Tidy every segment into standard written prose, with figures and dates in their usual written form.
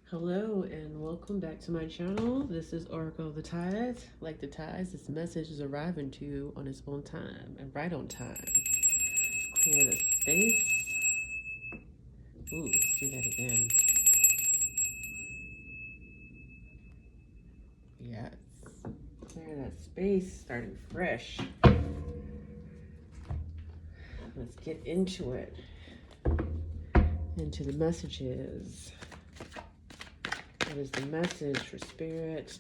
Hello and welcome back to my channel. This is Oracle of the Tides. Like the tides, this message is arriving to you on its own time and right on time. Clear the space. Ooh, let's do that again. Yes. Clear that space, starting fresh. Let's get into it. Into the messages. What is the message for spirit?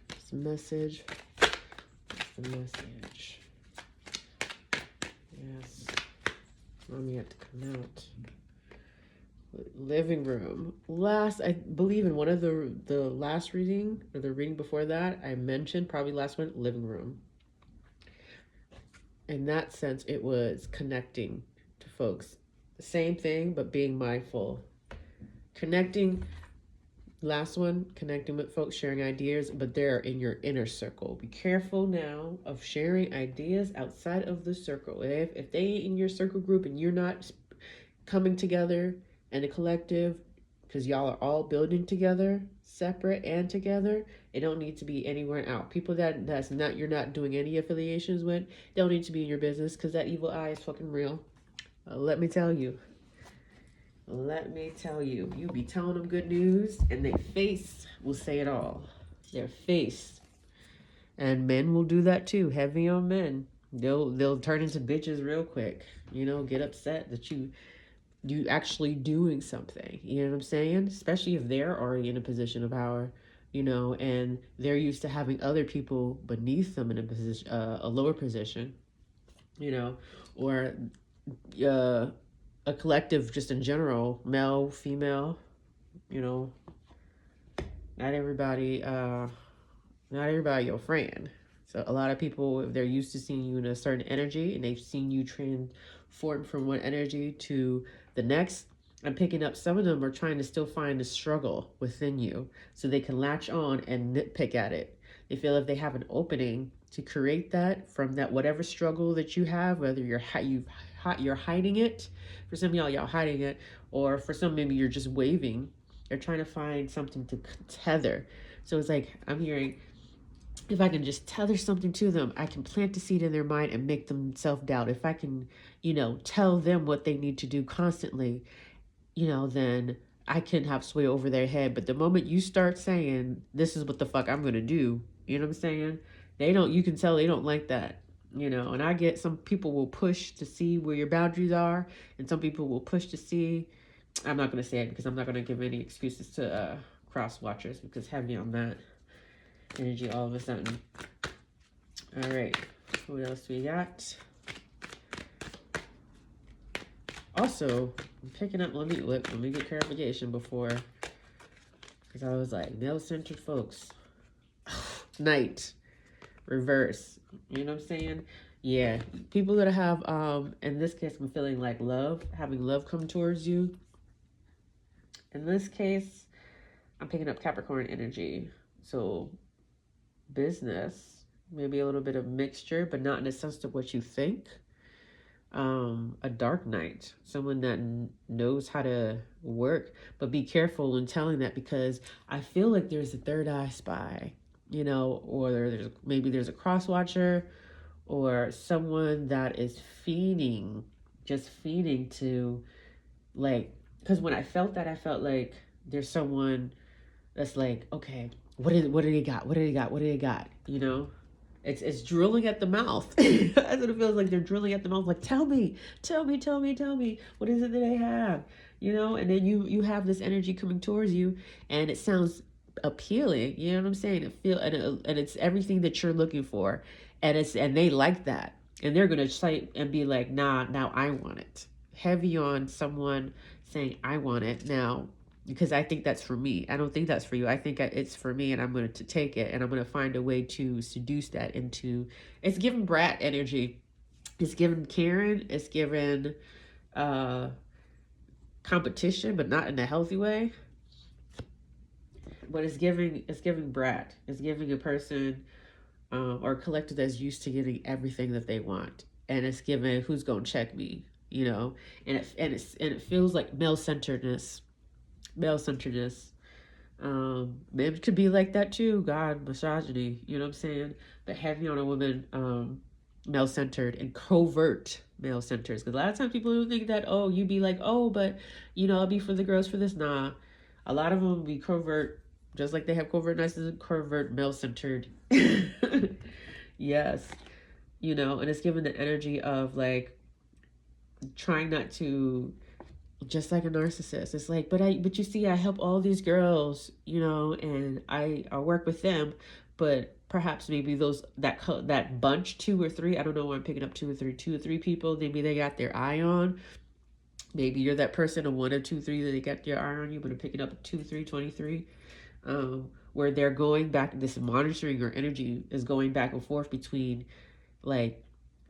What's the message? What's the message? Yes. Mommy had to come out. Living room. I believe in one of the last reading, or the reading before that, I mentioned, probably last one, living room. In that sense, it was connecting to folks. The same thing, but being mindful. Connecting. Last one, connecting with folks, sharing ideas, but they're in your inner circle. Be careful now of sharing ideas outside of the circle. If they in your circle group and you're not coming together in a collective, because y'all are all building together, separate and together, it don't need to be anywhere out. People that's not, you're not doing any affiliations with, don't need to be in your business, because that evil eye is fucking real. Let me tell you. Let me tell you, you be telling them good news and their face will say it all. Their face. And men will do that too. Heavy on men. They'll turn into bitches real quick. You know, get upset that you actually doing something. You know what I'm saying? Especially if they're already in a position of power, you know, and they're used to having other people beneath them in a position, a lower position, you know, or a collective just in general, male, female, you know, not everybody your friend. So a lot of people, if they're used to seeing you in a certain energy and they've seen you transform from one energy to the next, I'm picking up some of them are trying to still find the struggle within you so they can latch on and nitpick at it. They feel if they have an opening to create that from that whatever struggle that you have, whether you're hiding it, for some of y'all hiding it, or for some maybe you're just waving. They're trying to find something to tether. So it's like I'm hearing, if I can just tether something to them, I can plant the seed in their mind and make them self-doubt. If I can, you know, tell them what they need to do constantly, you know, then I can have sway over their head. But the moment you start saying, this is what the fuck I'm going to do, you know what I'm saying? You can tell they don't like that, you know. And I get some people will push to see where your boundaries are, and some people will push to see. I'm not going to say it because I'm not going to give any excuses to cross watchers because heavy on that energy all of a sudden. All right, what else we got? Also, I'm picking up, let me get clarification before, because I was like, male-centered folks. Night. Reverse. You know what I'm saying? Yeah. People that have, in this case, I'm feeling like having love come towards you. In this case, I'm picking up Capricorn energy. So, business, maybe a little bit of mixture, but not in the sense of what you think. A dark night, someone that knows how to work, but be careful in telling that, because I feel like there's a third eye spy, you know, or there's a cross watcher, or someone that is just feeding to, like, because when I felt that, I felt like there's someone that's like, okay, what do they got? What do they got? What do they got? You know? It's drilling at the mouth. That's what it feels like. They're drilling at the mouth. Like, tell me. What is it that they have? You know, and then you have this energy coming towards you, and it sounds appealing. You know what I'm saying? And it's everything that you're looking for, and they like that, and they're gonna cite and be like, nah, now I want it. Heavy on someone saying I want it now, because I think that's for me. I don't think that's for you. I think it's for me, and I'm going to take it, and I'm going to find a way to seduce that into, it's giving brat energy. It's giving Karen. It's giving competition, but not in a healthy way. But it's giving brat. It's giving a person or a collective that's used to getting everything that they want. And it's giving, who's going to check me, you know? And it feels like male-centeredness. male-centeredness. Men could be like that too. God, misogyny, you know what I'm saying? But heavy on a woman, male-centered and covert male-centered. Because a lot of times people don't think that, oh, you be like, oh, but, you know, I'll be for the girls for this. Nah, a lot of them be covert, just like they have covert narcissism, covert male-centered. Yes. You know, and it's given the energy of like trying not to, just like a narcissist. It's like, but you see, I help all these girls, you know, and I work with them, but perhaps maybe that bunch, two or three, I don't know why I'm picking up two or three people, maybe they got their eye on. Maybe you're that person, a one or two, three, that they got their eye on you, but I'm picking up 2, 3, 23, where they're going back, this monitoring or energy is going back and forth between like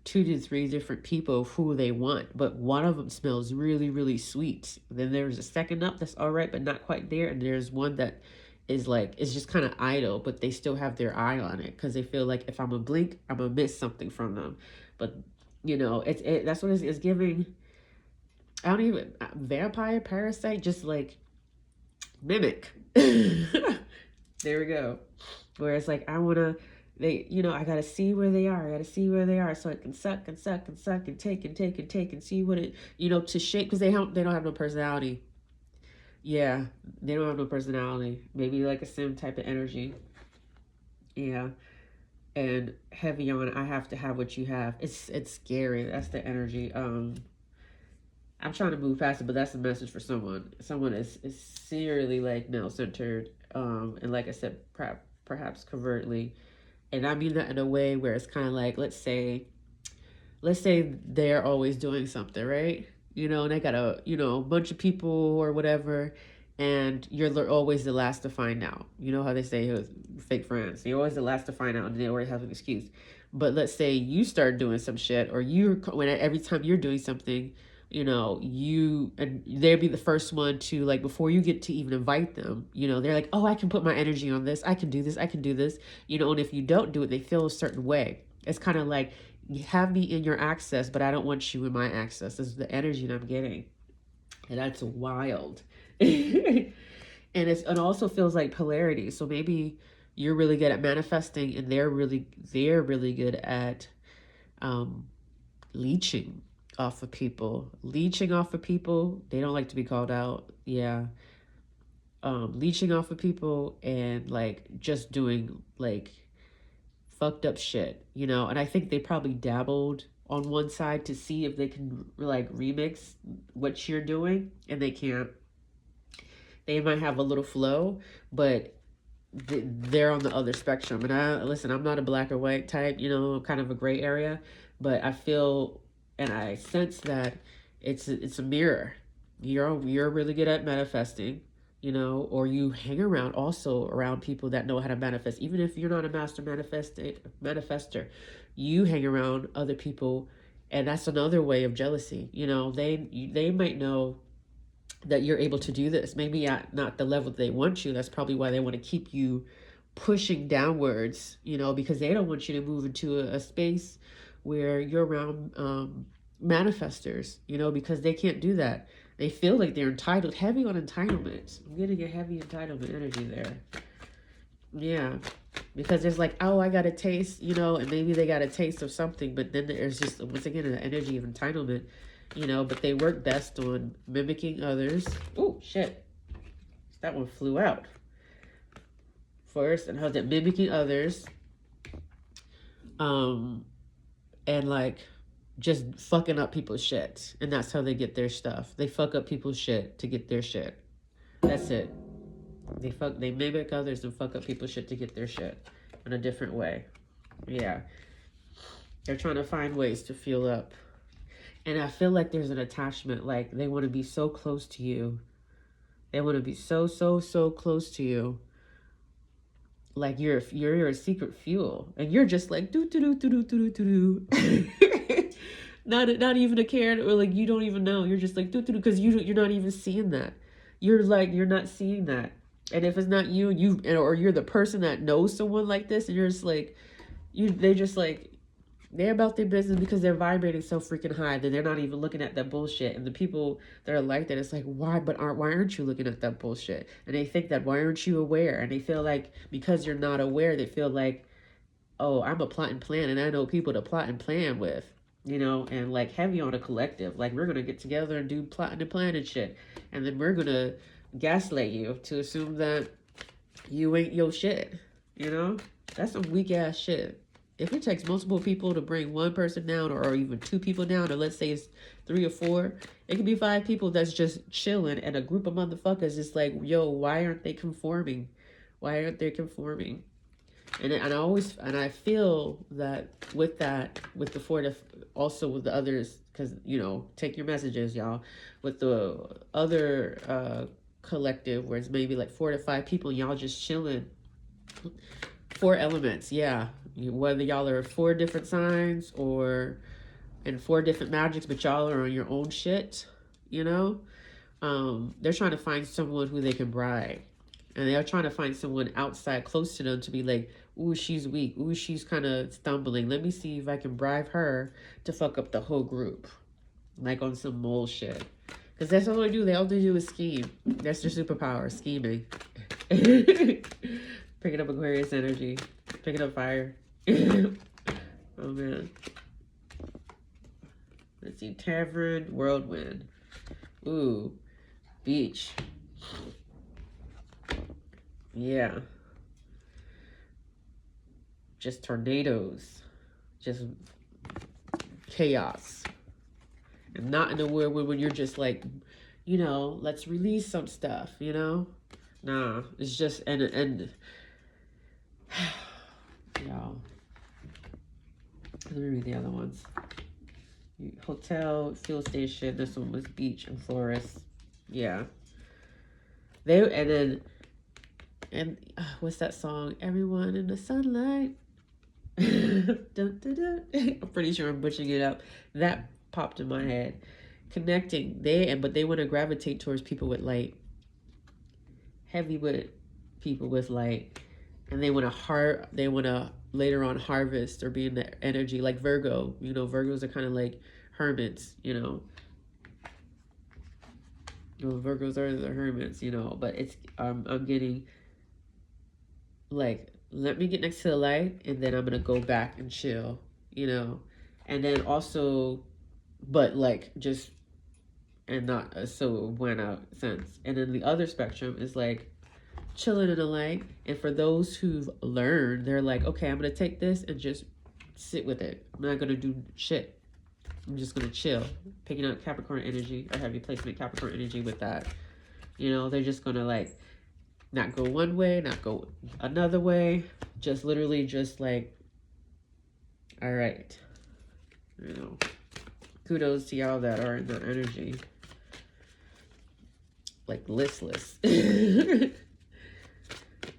2 to 3 different people who they want, but one of them smells really, really sweet. Then there's a second up that's all right, but not quite there. And there's one that is like, it's just kind of idle, but they still have their eye on it because they feel like if I'm gonna blink, I'm gonna miss something from them. But you know, that's what it's giving. I don't even, vampire, parasite, just like mimic. There we go. Where it's like, I want to, you know, I got to see where they are. I got to see where they are so I can suck and suck and suck and take and take and take and see what it, you know, to shape, because they don't have no personality. Yeah, they don't have no personality. Maybe like a sim type of energy. Yeah. And heavy on, I have to have what you have. It's scary. That's the energy. I'm trying to move past it, but that's a message for someone. Someone is seriously like male-centered, and like I said, perhaps covertly. And I mean that in a way where it's kind of like, let's say they're always doing something, right? You know, and they got a, you know, bunch of people or whatever, and you're always the last to find out. You know how they say it was fake friends. You're always the last to find out, and they always have an excuse. But let's say you start doing some shit, or every time you're doing something, you know, and they'll be the first one to, like, before you get to even invite them, you know, they're like, oh, I can put my energy on this. I can do this. I can do this. You know, and if you don't do it, they feel a certain way. It's kind of like, you have me in your access, but I don't want you in my access. This is the energy that I'm getting. And that's wild. And it also feels like polarity. So maybe you're really good at manifesting and they're really good at leeching off of people. They don't like to be called out. Yeah. Leeching off of people and like just doing like fucked up shit, you know. And I think they probably dabbled on one side to see if they can like remix what you're doing, and they can't. They might have a little flow, but they're on the other spectrum. And I'm not a black or white type, you know, kind of a gray area, but I feel and I sense that it's a mirror. You're really good at manifesting, you know, or you hang around people that know how to manifest. Even if you're not a master manifester, you hang around other people, and that's another way of jealousy. You know, they might know that you're able to do this, maybe at not the level they want you. That's probably why they want to keep you pushing downwards, you know, because they don't want you to move into a space where you're around manifestors, you know, because they can't do that. They feel like they're entitled, heavy on entitlement. I'm getting a heavy entitlement energy there. Yeah, because there's like, oh, I got a taste, you know, and maybe they got a taste of something, but then there's just, once again, an energy of entitlement, you know, but they work best on mimicking others. Oh, shit. That one flew out. First, and how's it? Mimicking others. And like, just fucking up people's shit. And that's how they get their stuff. They fuck up people's shit to get their shit. That's it. They mimic others and fuck up people's shit to get their shit in a different way. Yeah. They're trying to find ways to feel up. And I feel like there's an attachment. Like, they want to be so close to you. They want to be so close to you. Like you're a secret fuel, and you're just like do. Not even a care, or like you don't even know. You're just like do because you're not even seeing that. You're not seeing that. And if it's not you, or you're the person that knows someone like this, and you're just like they just like They're about their business because they're vibrating so freaking high that they're not even looking at that bullshit. And the people that are like that, it's like, why? But why aren't you looking at that bullshit? And they think that, why aren't you aware? And they feel like because you're not aware, they feel like, oh, I'm a plot and plan, and I know people to plot and plan with, you know, and like heavy on a collective. Like, we're gonna get together and do plotting and planning shit, and then we're gonna gaslight you to assume that you ain't your shit. You know, that's some weak ass shit. If it takes multiple people to bring one person down, or even two people down, or let's say it's 3 or 4, it could be 5 people that's just chilling, and a group of motherfuckers is like, yo, why aren't they conforming? Why aren't they conforming? And I feel that with the 4 to, also with the others, because, you know, take your messages, y'all, with the other collective where it's maybe like 4 to 5 people, y'all just chilling. 4 elements, yeah. Whether y'all are 4 different signs or in 4 different magics, but y'all are on your own shit, you know? They're trying to find someone who they can bribe. And they're trying to find someone outside close to them to be like, ooh, she's weak. Ooh, she's kind of stumbling. Let me see if I can bribe her to fuck up the whole group. Like on some mole shit. Because that's all they do. All they do is scheme. That's their superpower, scheming. Picking up Aquarius energy. Picking up fire. Oh, man. Let's see. Tavern, whirlwind. Ooh. Beach. Yeah. Just tornadoes. Just chaos. And not in a world when you're just like, you know, let's release some stuff, you know? Nah, it's just, and y'all. Let me read the other ones. Hotel, fuel station. This one was beach and forest. Yeah. What's that song? Everyone in the sunlight. Dun, dun, dun. I'm pretty sure I'm butchering it up. That popped in my head. Connecting. But they want to gravitate towards people with light. Heavy with people with light. And they want to later on harvest or be in the energy like Virgo. You know, Virgos are kind of like hermits, you know. Virgos are the hermits, you know, but it's I'm getting like, let me get next to the light and then I'm gonna go back and chill, you know. And then also, but like just, and not a so buena sense. And then the other spectrum is like chilling in the light. And for those who've learned, they're like, okay, I'm gonna take this and just sit with it. I'm not gonna do shit. I'm just gonna chill. Picking up Capricorn energy or heavy placement Capricorn energy with that. You know, they're just gonna like not go one way, not go another way. Just literally just like, all right. You know, kudos to y'all that are in that energy. Like listless. You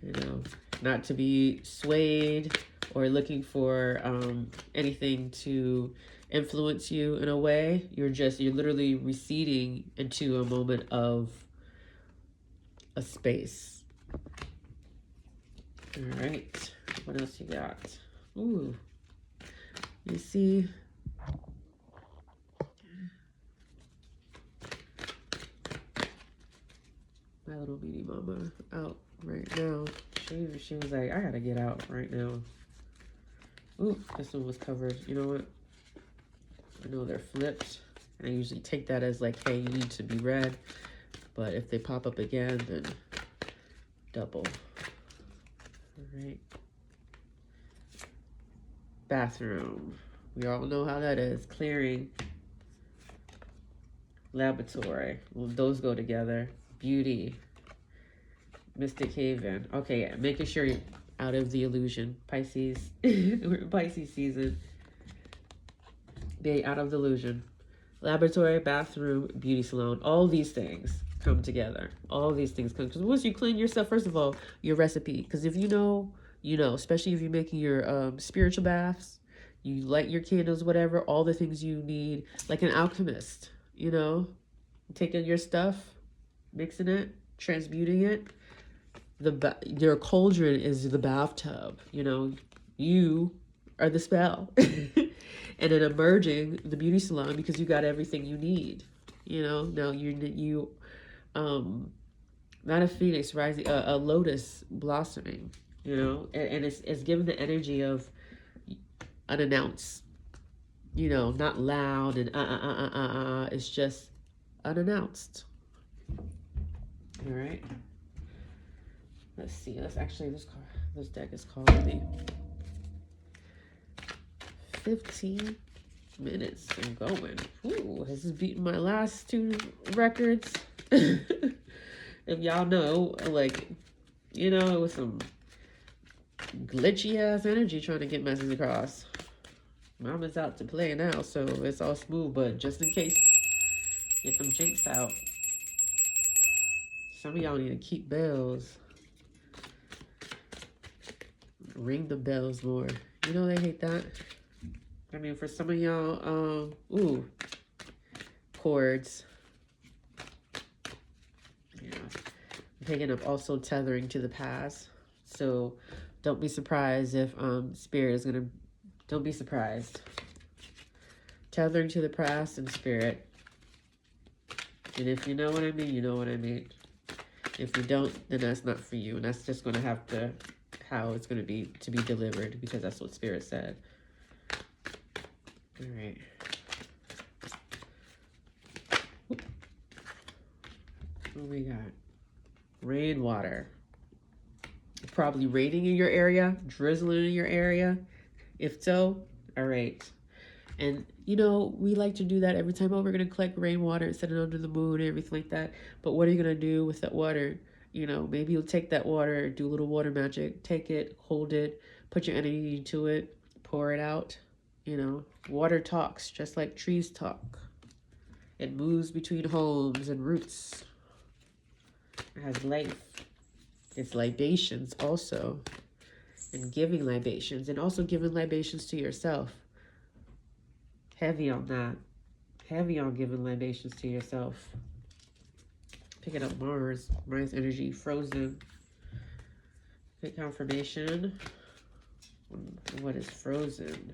know, not to be swayed or looking for anything to influence you in a way. You're literally receding into a moment of a space. All right, what else you got? Ooh, you see, my little beanie mama out right now. She was like, I gotta get out right now. Ooh, this one was covered. You know what? I know they're flipped, and I usually take that as like, hey, you need to be read. But if they pop up again, then double. All right. Bathroom. We all know how that is. Clearing. Laboratory. Well, those go together. Beauty. Mystic Haven. Okay, yeah. Making sure you're out of the illusion. Pisces. We're in Pisces season. Be out of the illusion. Laboratory, bathroom, beauty salon. All these things come together. All these things come. Because once you clean yourself, first of all, your recipe. Because if you know, you know. Especially if you're making your spiritual baths. You light your candles, whatever. All the things you need. Like an alchemist, you know. Taking your stuff, mixing it, transmuting it. Your cauldron is the bathtub, you know. You are the spell. and then emerging the beauty salon because you got everything you need. You know, now you not a phoenix rising, a lotus blossoming. You know, and it's given the energy of unannounced. You know, not loud and It's just unannounced. All right. Let's see. Let's actually this deck is calling me. 15 minutes and going. Ooh, this is beating my last 2 records. If y'all know, like, you know, it was some glitchy ass energy trying to get messages across. Mama's out to play now, so it's all smooth, but just in case, get them jinx out. Some of y'all need to keep bells. Ring the bells more. You know they hate that. I mean, for some of y'all, ooh, chords. Yeah. I'm picking up also tethering to the past. So don't be surprised if spirit is gonna, don't be surprised. Tethering to the past and spirit. And if you know what I mean, you know what I mean. If you don't, then that's not for you. And that's just gonna have to, how it's gonna be to be delivered, because that's what spirit said. All right. What we got? Rainwater. Probably raining in your area, drizzling in your area. If so, all right. And, you know, we like to do that every time. Oh, we're going to collect rainwater and set it under the moon and everything like that. But what are you going to do with that water? You know, maybe you'll take that water, do a little water magic, take it, hold it, put your energy into it, pour it out. You know, water talks just like trees talk. It moves between homes and roots. It has life. It's libations also. And giving libations. And also giving libations to yourself. Heavy on that. Heavy on giving libations to yourself. Picking up Mars. Mars energy. Frozen. Get confirmation. What is frozen?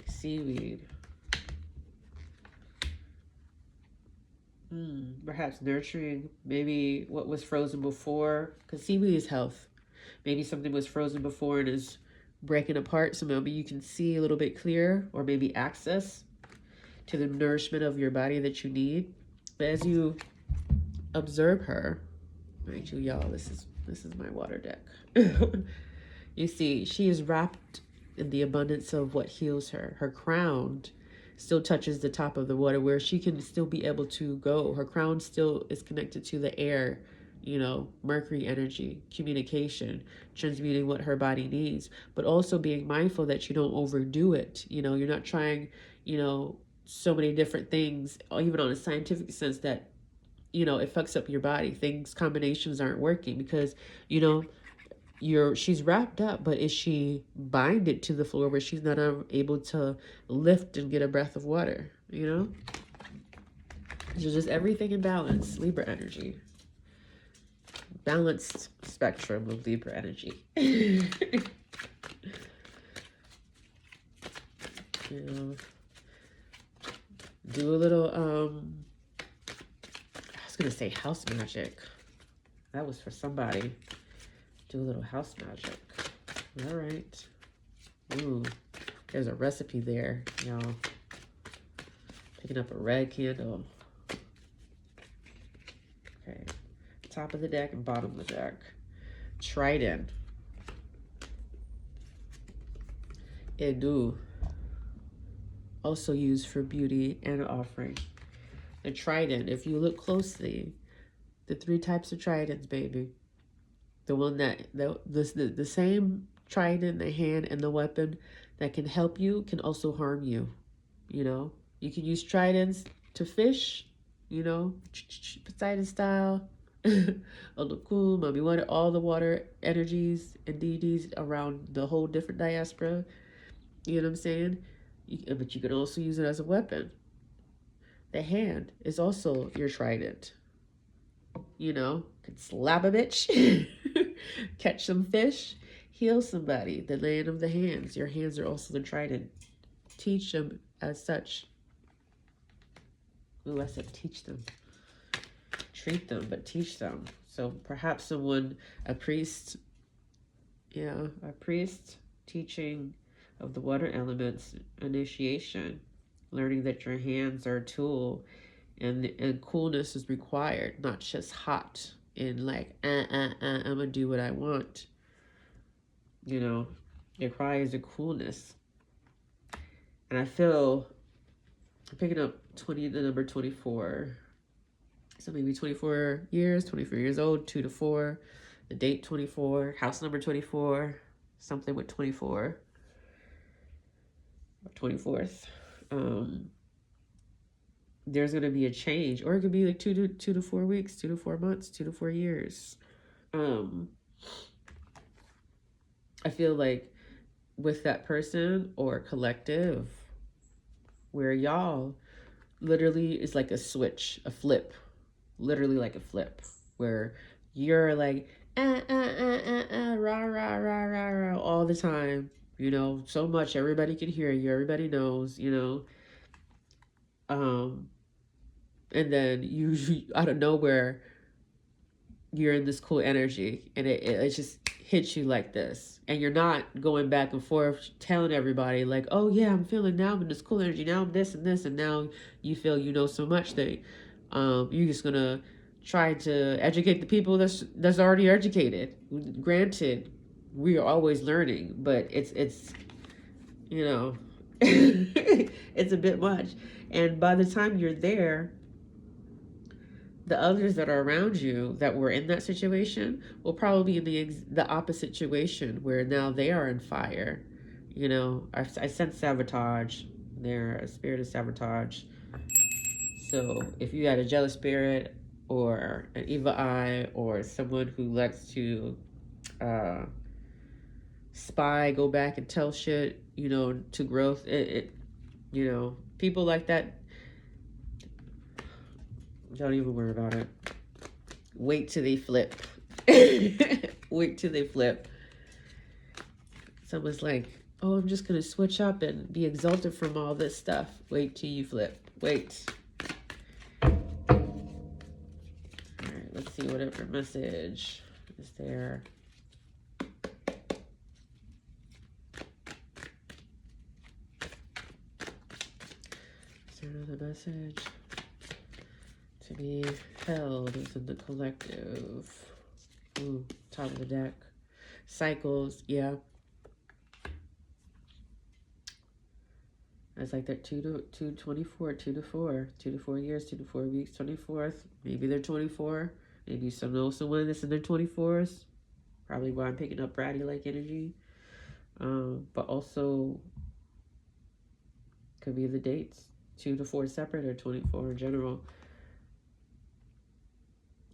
Seaweed. Perhaps nurturing. Maybe what was frozen before. Because seaweed is health. Maybe something was frozen before and is breaking apart, so maybe you can see a little bit clearer, or maybe access to the nourishment of your body that you need. But as you observe her, mind you, y'all, this is my water deck. You see, she is wrapped in the abundance of what heals her. Her crown still touches the top of the water, where she can still be able to go. Her crown still is connected to the air. You know, Mercury energy, communication, transmuting what her body needs, but also being mindful that you don't overdo it. You know, you're not trying, you know, so many different things, even on a scientific sense, that, you know, it fucks up your body. Things, combinations aren't working because, you know, she's wrapped up, but is she binded to the floor where she's not able to lift and get a breath of water, you know? So just everything in balance, Libra energy. Balanced spectrum of Libra energy. You know, do a little, I was going to say house magic. That was for somebody. Do a little house magic. All right. Ooh, there's a recipe there, y'all. Picking up a red candle. Okay. Top of the deck and bottom of the deck. Trident. Edu. Also used for beauty and offering. The trident, if you look closely, the 3 types of tridents, baby. The one that, the same trident, the hand and the weapon that can help you can also harm you. You know, you can use tridents to fish, you know, Poseidon style. LOOOOONG, Mommy Water, all the water energies and deities around the whole different diaspora. You know what I'm saying? But you can also use it as a weapon. The hand is also your trident. You know, could slap a bitch, catch some fish, Heal somebody, the laying of the hands. Your hands are also the trident. Teach them as such. Ooh, I said teach them. Treat them, but teach them. So perhaps someone, a priest, yeah, a priest teaching of the water elements, initiation, learning that your hands are a tool, and coolness is required, not just hot and like, I'm gonna do what I want. You know, it requires a coolness. And I feel, I'm picking up the number 24. So maybe 24 years old, 2 to 4. The date 24, house number 24, something with 24. 24th. There's going to be a change, or it could be like 2 to 4 weeks, 2 to 4 months, 2 to 4 years. I feel like with that person or collective, where y'all literally is like a switch, a flip, literally like a flip, where you're like rah rah rah rah rah all the time, you know, so much everybody can hear you, everybody knows, you know, and then you out of nowhere you're in this cool energy, and it just hits you like this, and you're not going back and forth telling everybody like, oh yeah, I'm feeling, now I'm in this cool energy, now I'm this and this, and now you feel you know so much that you're just gonna try to educate the people that's already educated. Granted, we are always learning, but it's you know, it's a bit much, and by the time you're there, the others that are around you that were in that situation will probably be in the opposite situation, where now they are in fire. You know, I sense sabotage. They're a spirit of sabotage. So if you had a jealous spirit or an evil eye or someone who likes to spy, go back and tell shit, you know, to growth, you know, people like that, don't even worry about it. Wait till they flip. Wait till they flip. Someone's like, oh, I'm just going to switch up and be exalted from all this stuff. Wait till you flip. Wait. All right, let's see whatever message is there. Is there another message to be held within the collective? Ooh, top of the deck. Cycles, yeah. It's like that 2 to 24, 2 to 4, 2 to 4 years, 2 to 4 weeks, 24th. Maybe they're 24. Maybe you know someone that's in their 24s. Probably why I'm picking up bratty-like energy. But also could be the dates. 2 to 4 separate, or 24 in general.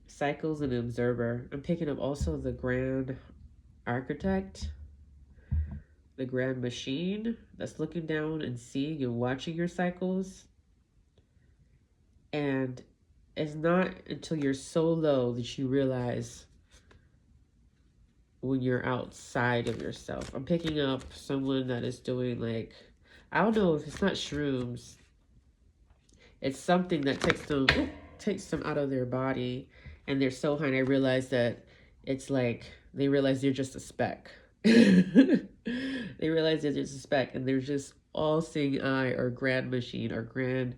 Cycles and observer. I'm picking up also the grand architect, the grand machine that's looking down and seeing and watching your cycles. And it's not until you're so low that you realize when you're outside of yourself. I'm picking up someone that is doing, like, I don't know if it's not shrooms. It's something that takes them out of their body, and they're so high, and I realize that it's like they realize they're just a speck. They realize they're just a speck, and they're just all-seeing eye or grand machine or grand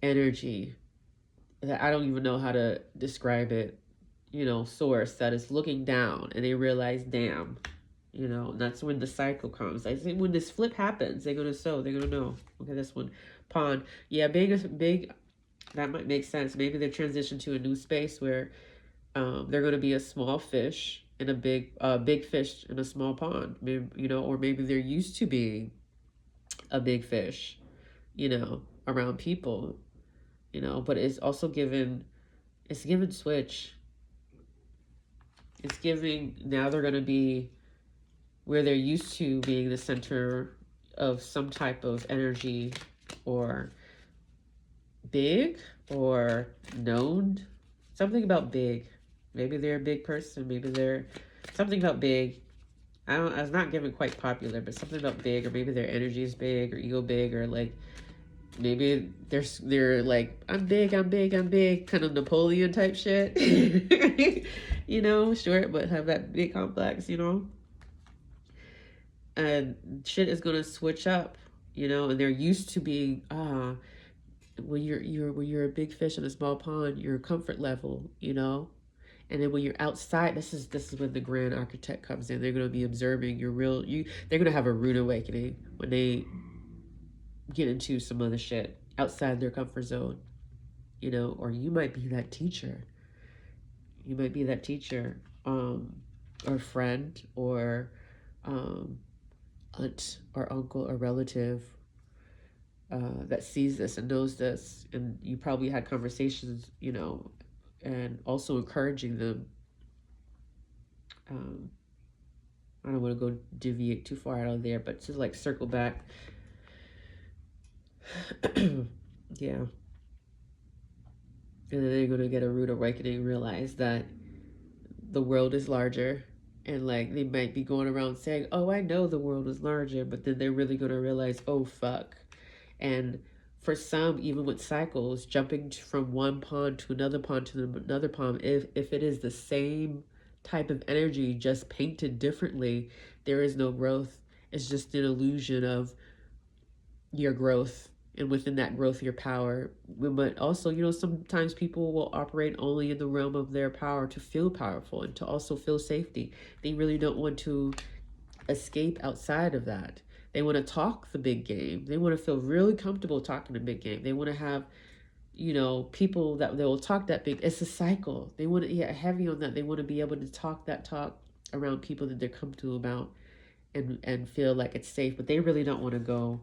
energy that I don't even know how to describe it, you know, source that is looking down, and they realize, damn, you know, and that's when the cycle comes. I think when this flip happens, they're gonna know, okay, this one, pawn, yeah, big, that might make sense. Maybe they transition to a new space where they're gonna be a small fish in a big fish in a small pond, maybe, you know, or maybe they're used to being a big fish, you know, around people, you know, but it's also given switch. It's giving, now they're going to be where they're used to being the center of some type of energy, or big, or known, something about big. Maybe they're a big person, maybe they're Something about big. I was not given quite popular, but something about big, or maybe their energy is big, or ego big, or like maybe they're like, I'm big, I'm big, I'm big, kind of Napoleon type shit. You know, short but have that big complex, you know. And shit is gonna switch up, you know, and they're used to being when you're a big fish in a small pond, your comfort level, you know. And then when you're outside, this is when the grand architect comes in. They're gonna be observing your real you. They're gonna have a rude awakening when they get into some other shit outside their comfort zone, you know. Or you might be that teacher. You might be that teacher, or friend, or aunt or uncle or relative that sees this and knows this, and you probably had conversations, you know, and also encouraging them. Um, I don't want to go deviate too far out of there, but to like circle back. Yeah. And then they're going to get a rude awakening, realize that the world is larger. And like they might be going around saying, oh, I know the world is larger, but then they're really going to realize, oh, fuck. And for some, even with cycles, jumping from one pond to another pond to another pond, if it is the same type of energy, just painted differently, there is no growth. It's just an illusion of your growth, and within that growth, your power. But also, you know, sometimes people will operate only in the realm of their power to feel powerful and to also feel safety. They really don't want to escape outside of that. They want to talk the big game. They want to feel really comfortable talking the big game. They want to have, you know, people that they will talk that big. It's a cycle. They want to get heavy on that. They want to be able to talk that talk around people that they're comfortable about, and feel like it's safe. But they really don't want to go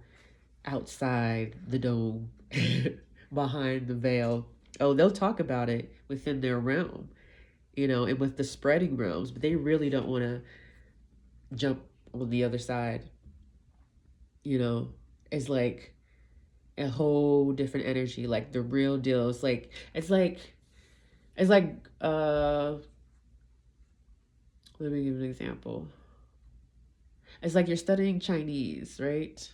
outside the dome, behind the veil. Oh, they'll talk about it within their realm, you know, and with the spreading realms, but they really don't want to jump on the other side, you know. It's like a whole different energy, like the real deal. It's like let me give an example. It's like you're studying Chinese, right?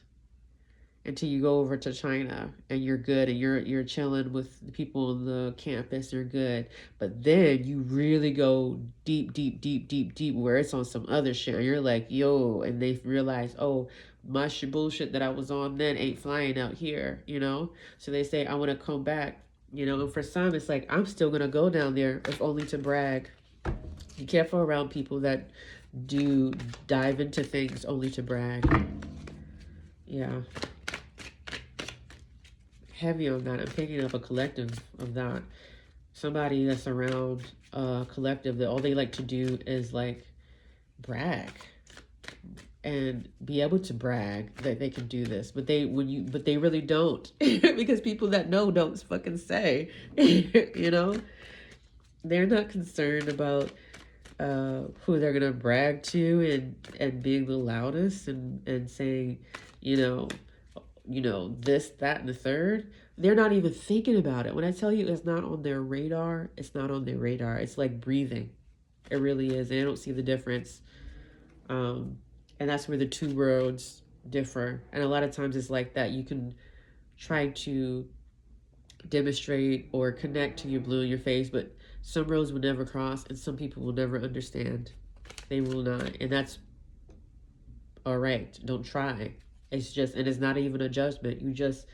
Until you go over to China and you're good, and you're chilling with the people on the campus, you're good. But then you really go deep, deep, deep, deep, deep, where it's on some other shit. And you're like, yo, and they realize, oh, my bullshit that I was on then ain't flying out here, you know? So they say, I want to come back, you know? And for some, it's like, I'm still going to go down there if only to brag. Be careful around people that do dive into things only to brag. Yeah. Heavy on that. I'm picking up a collective of that. Somebody that's around a collective that all they like to do is like brag and be able to brag that they can do this, but they really don't. Because people that know don't fucking say. You know, they're not concerned about who they're gonna brag to, and being the loudest, and saying, you know, this, that, and the third. They're not even thinking about it. When I tell you it's not on their radar, it's not on their radar. It's like breathing. It really is. They don't see the difference. And that's where the two roads differ. And a lot of times it's like that. You can try to demonstrate or connect to your blue in your face, but some roads will never cross, and some people will never understand. They will not. And that's all right. Don't try. It's just, and it's not even a judgment. You just,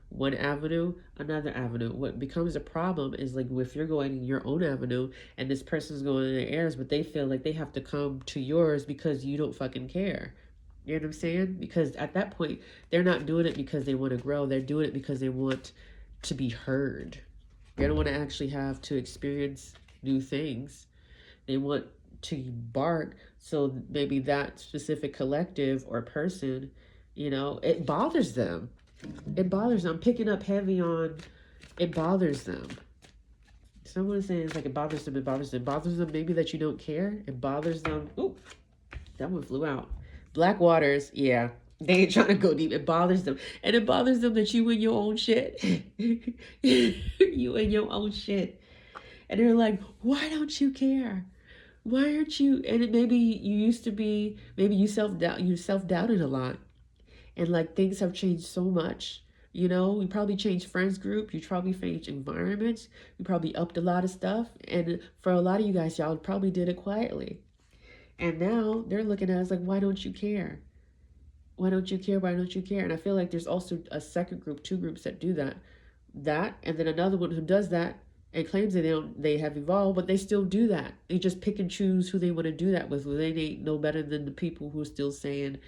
one avenue, another avenue. What becomes a problem is like if you're going in your own avenue and this person's going in their ears, but they feel like they have to come to yours because you don't fucking care. You know what I'm saying? Because at that point, they're not doing it because they want to grow. They're doing it because they want to be heard. They don't want to actually have to experience new things. They want to bark. So maybe that specific collective or person, you know, it bothers them. It bothers them. I'm picking up heavy on it bothers them. Someone's saying it's like it bothers them, it bothers them. It bothers them maybe that you don't care. It bothers them. Ooh, that one flew out. Black waters, yeah. They ain't trying to go deep. It bothers them. And it bothers them that you in your own shit. You in your own shit. And they're like, why don't you care? Why aren't you? And it, maybe you used to be, maybe you self-doubted a lot. And like things have changed so much. You know, you probably changed friends group, you probably changed environments, you probably upped a lot of stuff. And for a lot of you guys, y'all probably did it quietly. And now they're looking at us like, why don't you care? Why don't you care? Why don't you care? And I feel like there's also a second group, two groups that do that. That, and then another one who does that and claims that they have evolved, but they still do that. They just pick and choose who they want to do that with. Well, they ain't no better than the people who are still saying,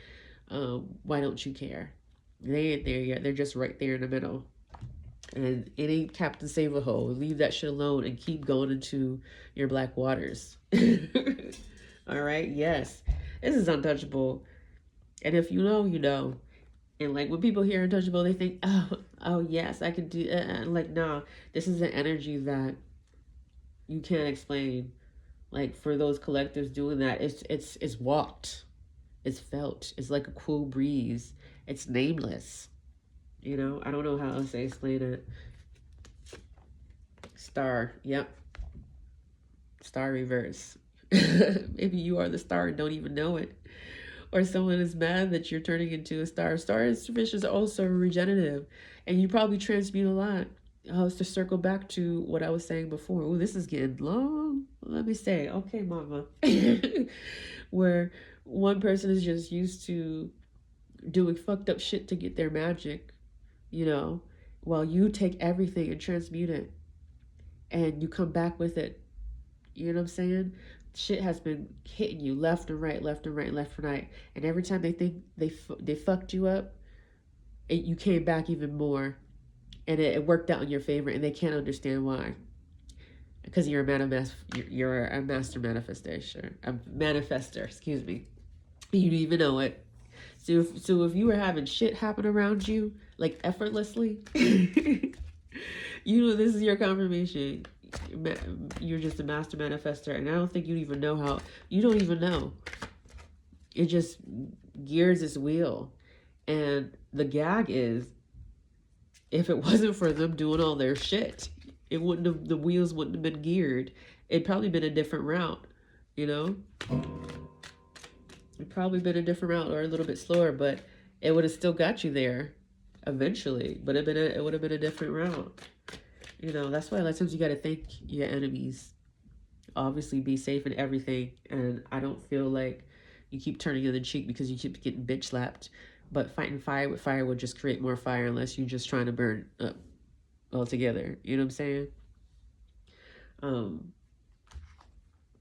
why don't you care? They ain't there yet. They're just right there in the middle. And it ain't Captain Save a Ho. Leave that shit alone and keep going into your black waters. All right? Yes. This is untouchable. And if you know, you know. And like when people hear untouchable, they think, oh yes, I can do. Like, no, this is an energy that you can't explain. Like for those collectives doing that, it's walked, it's felt. It's like a cool breeze. It's nameless. You know, I don't know how else to explain it. Star, yep. Star reverse. Maybe you are the star and don't even know it. Or someone is mad that you're turning into a star. Starfish is also regenerative, and you probably transmute a lot. It's to circle back to what I was saying before. Oh, this is getting long. Let me say, okay, mama. Where one person is just used to doing fucked up shit to get their magic, you know, while you take everything and transmute it, and you come back with it. You know what I'm saying? Shit has been hitting you left and right, left and right, left and right. And every time they think they fucked you up, you came back even more. And it worked out in your favor, and they can't understand why. Because you're a master manifestation. A manifester, excuse me. You didn't even know it. So if you were having shit happen around you, like effortlessly, you know this is your confirmation. You're just a master manifester, and I don't think you even know how. You don't even know. It just gears its wheel, and the gag is, if it wasn't for them doing all their shit, it wouldn't have. The wheels wouldn't have been geared. It'd probably been a different route, you know. It'd probably been a different route or a little bit slower, but it would have still got you there eventually. But it would have been a different route. You know, that's why a lot of times you got to thank your enemies. Obviously, be safe in everything. And I don't feel like you keep turning the other cheek because you keep getting bitch slapped. But fighting fire with fire will just create more fire unless you're just trying to burn up altogether. You know what I'm saying?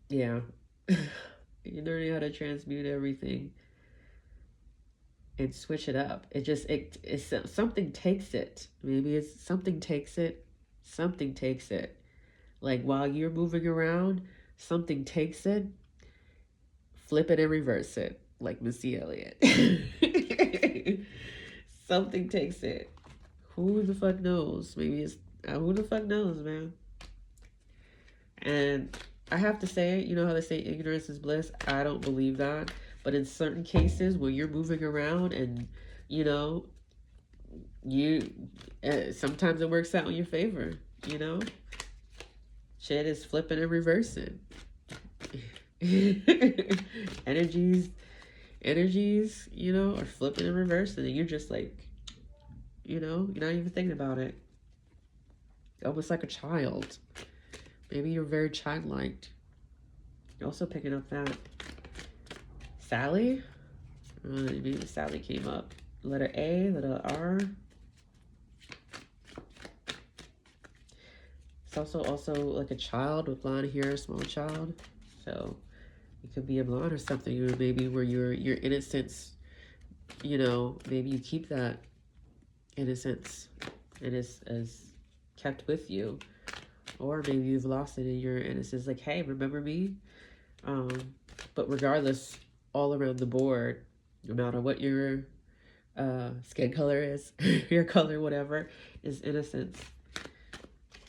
Yeah. You're learning how to transmute everything and switch it up. It's something takes it. Maybe it's something takes it. Something takes it. Like while you're moving around, something takes it, flip it and reverse it, like Missy Elliott. Something takes it. Who the fuck knows? Maybe it's who the fuck knows, man. And I have to say, you know how they say ignorance is bliss? I don't believe that. But in certain cases where you're moving around and, you know, sometimes it works out in your favor, you know. Shit is flipping and reversing. energies, you know, are flipping and reversing, and you're just like, you know, you're not even thinking about it. Almost like a child. Maybe you're very childlike. You're also picking up that Sally. Maybe Sally came up. Letter A, letter R. It's also like a child with blonde hair, a small child. So it could be a blonde or something, or maybe where your innocence, you know, maybe you keep that innocence and is kept with you, or maybe you've lost it in your innocence. Like, hey, remember me? But regardless, all around the board, no matter what your skin color is, your color, whatever, is innocence.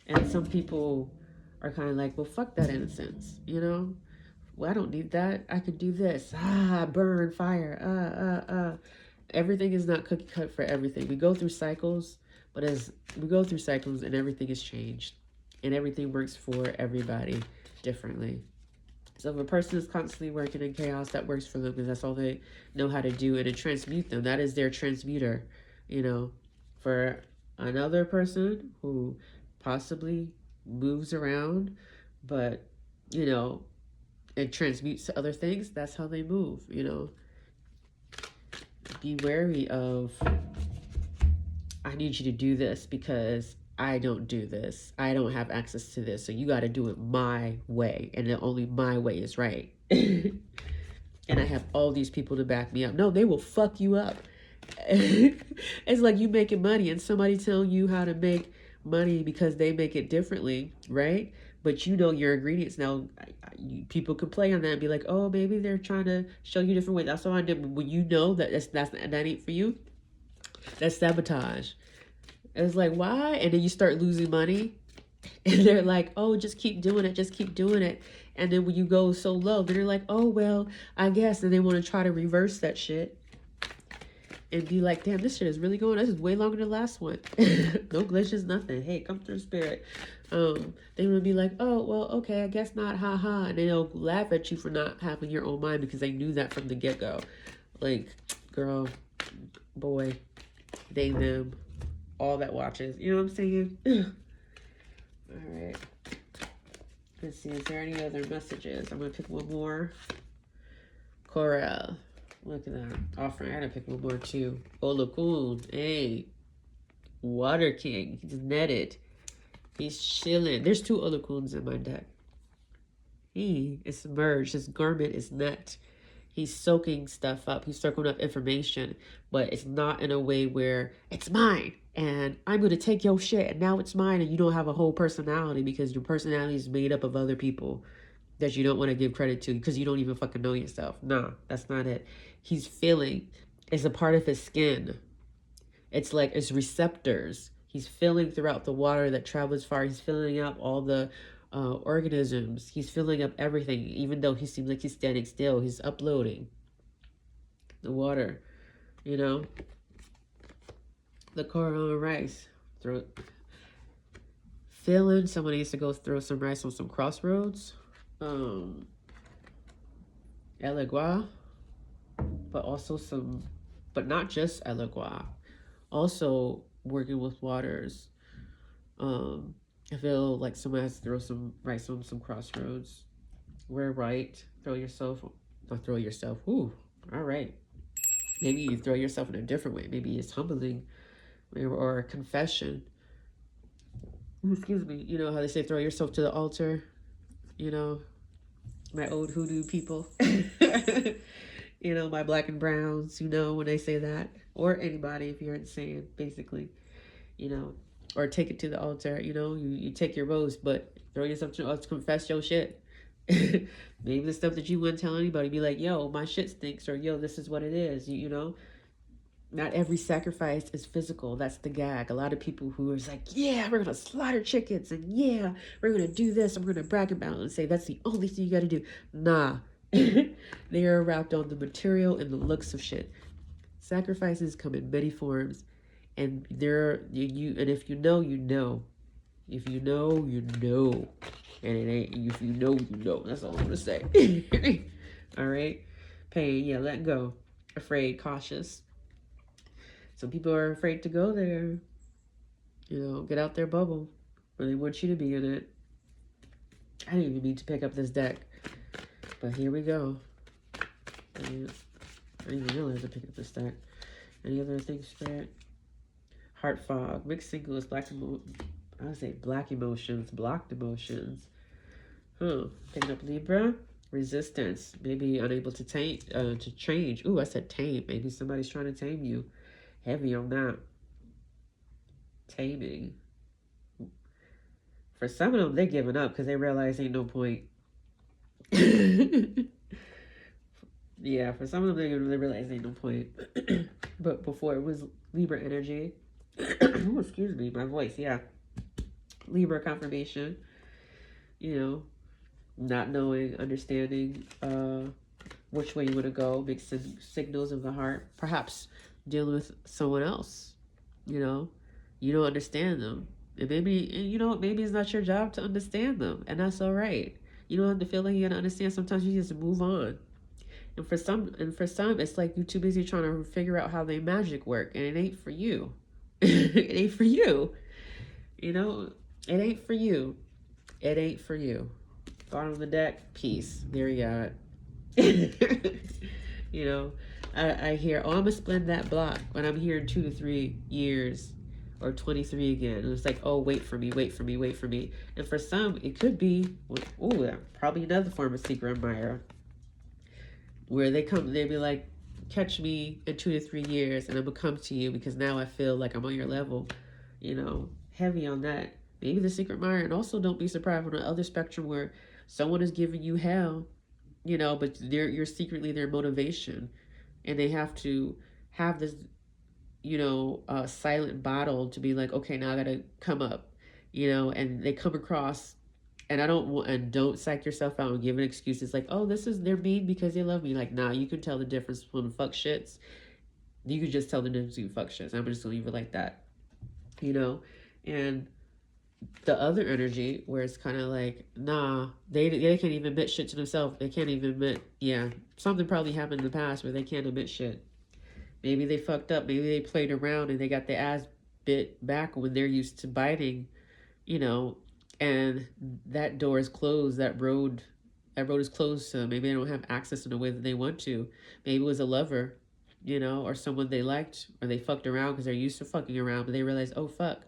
And some people are kind of like, well, fuck that innocence, you know? Well, I don't need that. I could do this. Burn, fire, Everything is not cookie cut for everything. We go through cycles, but as we go through cycles and everything is changed. And everything works for everybody differently. So if a person is constantly working in chaos, that works for them because that's all they know how to do, and to transmute them, that is their transmuter. You know, for another person who possibly moves around, but, you know, it transmutes to other things, that's how they move, you know. Be wary of, I need you to do this because I don't do this. I don't have access to this. So you got to do it my way. And only my way is right. And I have all these people to back me up. No, they will fuck you up. It's like you making money and somebody telling you how to make money because they make it differently, right? But you know your ingredients. Now, people can play on that and be like, oh, maybe they're trying to show you different ways. That's all I did. But when you know that that ain't for you, that's sabotage. It's like, why? And then you start losing money. And they're like, oh, just keep doing it. Just keep doing it. And then when you go so low, then they're like, oh, well, I guess. And they want to try to reverse that shit. And be like, damn, this shit is really going. This is way longer than the last one. No glitches, nothing. Hey, come through spirit. They would be like, oh, well, okay, I guess not. Ha ha. And they'll laugh at you for not having your own mind because they knew that from the get-go. Like, girl, boy, they, them, all that watches. You know what I'm saying? All right. Let's see. Is there any other messages? I'm going to pick one more. Corel. Look at that. Offering. I gotta pick one more too. LOOOONG. Hey. Water King. He's netted. He's chilling. There's 2 LOOOOONGs in my deck. He is submerged. His garment is net. He's soaking stuff up. He's soaking up information. But it's not in a way where it's mine. And I'm going to take your shit. And now it's mine. And you don't have a whole personality because your personality is made up of other people that you don't want to give credit to because you don't even fucking know yourself. No, that's not it. He's feeling. It's a part of his skin. It's like it's receptors. He's filling throughout the water that travels far. He's filling up all the organisms. He's filling up everything. Even though he seems like he's standing still, he's uploading the water. You know, the coral and rice. Feeling. Someone needs to go throw some rice on some crossroads. Elegua, but also some, but not just Elegua, also working with waters. I feel like someone has to throw some rice on some crossroads. Wear right, throw yourself, not throw yourself, ooh, all right. Maybe you throw yourself in a different way. Maybe it's humbling or a confession. Ooh, excuse me, you know how they say throw yourself to the altar? You know, my old hoodoo people, you know, my black and browns, you know, when they say that, or anybody, if you're insane, basically, you know, or take it to the altar, you know, you take your rose, but throw yourself to the altar, confess your shit. Maybe the stuff that you wouldn't tell anybody, be like, yo, my shit stinks, or yo, this is what it is, you know. Not every sacrifice is physical. That's the gag. A lot of people who are like, yeah, we're going to slaughter chickens. And yeah, we're going to do this. And we're going to brag about it and say, that's the only thing you got to do. Nah. They are wrapped on the material and the looks of shit. Sacrifices come in many forms. And and if you know, you know. If you know, you know. And it ain't, if you know, you know. That's all I'm going to say. All right. Pain. Yeah, let go. Afraid, cautious. Some people are afraid to go there. You know, get out their bubble. Or they want you to be in it. I didn't even mean to pick up this deck. But here we go. I didn't even realize to pick up this deck. Any other things, Spirit? Heart fog. Mixed signals. Black emotions. Blocked emotions. Picking up Libra. Resistance. Maybe unable to change. Ooh, I said tame. Maybe somebody's trying to tame you. Heavy on that. Taming. For some of them, they're giving up because they realize ain't no point. Yeah, for some of them, they realize ain't no point. But before it was Libra energy. Ooh, excuse me, my voice, yeah. Libra confirmation. You know, not knowing, understanding which way you want to go. Big signals of the heart. Perhaps dealing with someone else, you know, you don't understand them, and maybe, you know, maybe it's not your job to understand them, and that's all right. You don't have to feel like you gotta understand. Sometimes you just move on. And for some, it's like you're too busy trying to figure out how they magic work, and it ain't for you. It ain't for you. You know, it ain't for you. It ain't for you. Bottom of the deck, peace. There you got it. You know, I hear, oh, I'm gonna split that block, when I'm here in 2 to 3 years, or 23 again. And it's like, oh, wait for me, wait for me, wait for me. And for some, it could be, oh, probably another form of secret admirer, where they be like, catch me in 2 to 3 years, and I'm gonna come to you because now I feel like I'm on your level. You know, heavy on that. Maybe the secret admirer. And also, don't be surprised on the other spectrum where someone is giving you hell, you know, but you're secretly their motivation, and they have to have this, you know, silent battle to be like, okay, now I gotta come up, you know, and they come across, and don't psych yourself out and give an excuse. It's like, oh, they're mean because they love me. Like, nah, you can tell the difference between fuck shits. You can just tell the difference between fuck shits. I'm just gonna leave it like that, you know. And the other energy where it's kind of like, nah, they can't even admit shit to themselves. They can't even admit, yeah, something probably happened in the past where they can't admit shit. Maybe they fucked up. Maybe they played around and they got their ass bit back when they're used to biting, you know, and that door is closed. That road is closed to them. Maybe they don't have access in the way that they want to. Maybe it was a lover, you know, or someone they liked, or they fucked around because they're used to fucking around, but they realize, oh, fuck.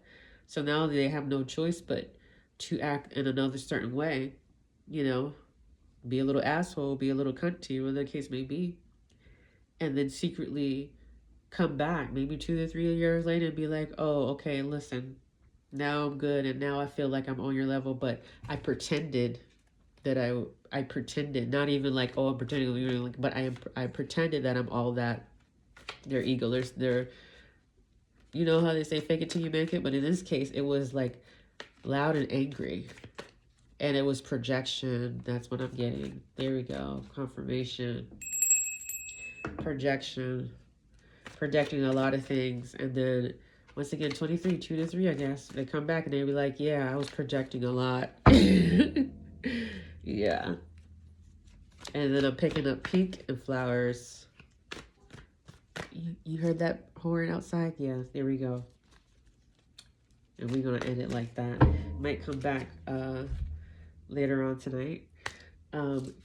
So now they have no choice but to act in another certain way, you know, be a little asshole, be a little cunt to you, whatever the case may be. And then secretly come back maybe 2 to 3 years later and be like, oh, okay, listen, now I'm good, and now I feel like I'm on your level, but I pretended that I pretended, not even like, oh, I'm pretending, but I pretended that I'm all that. Their ego, their you know how they say fake it till you make it, but in this case it was like loud and angry, and it was projection. That's what I'm getting. There we go. Confirmation. Projection. Projecting a lot of things, and then once again 23, 2 to 3, I guess they come back and they be like, yeah, I was projecting a lot. Yeah. And then I'm picking up pink and flowers. You heard that horn outside? Yeah, there we go. And we're gonna end it like that. Might come back later on tonight.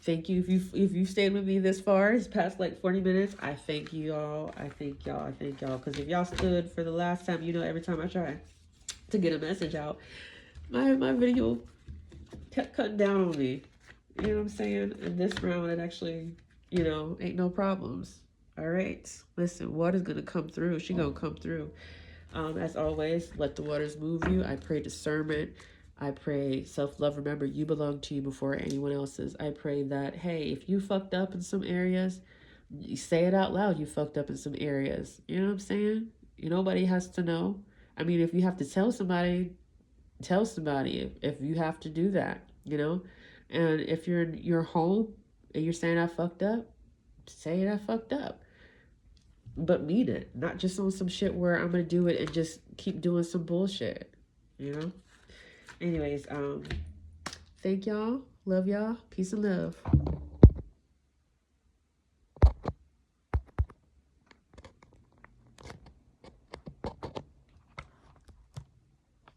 Thank you if you stayed with me this far. It's past like 40 minutes. I thank you all. I thank y'all. Because if y'all stood for the last time, you know, every time I try to get a message out, my video kept cutting down on me. You know what I'm saying? And this round, it actually, you know, ain't no problems. All right. Listen, water's gonna come through. She gonna come through. As always, let the waters move you. I pray discernment. I pray self-love. Remember, you belong to you before anyone else's. I pray that, hey, if you fucked up in some areas, you say it out loud. You fucked up in some areas. You know what I'm saying? Nobody has to know. I mean, if you have to tell somebody, tell somebody. If you have to do that, you know. And if you're in your home and you're saying I fucked up, say it, I fucked up. But mean it. Not just on some shit where I'm going to do it and just keep doing some bullshit. You know? Anyways, thank y'all. Love y'all. Peace and love.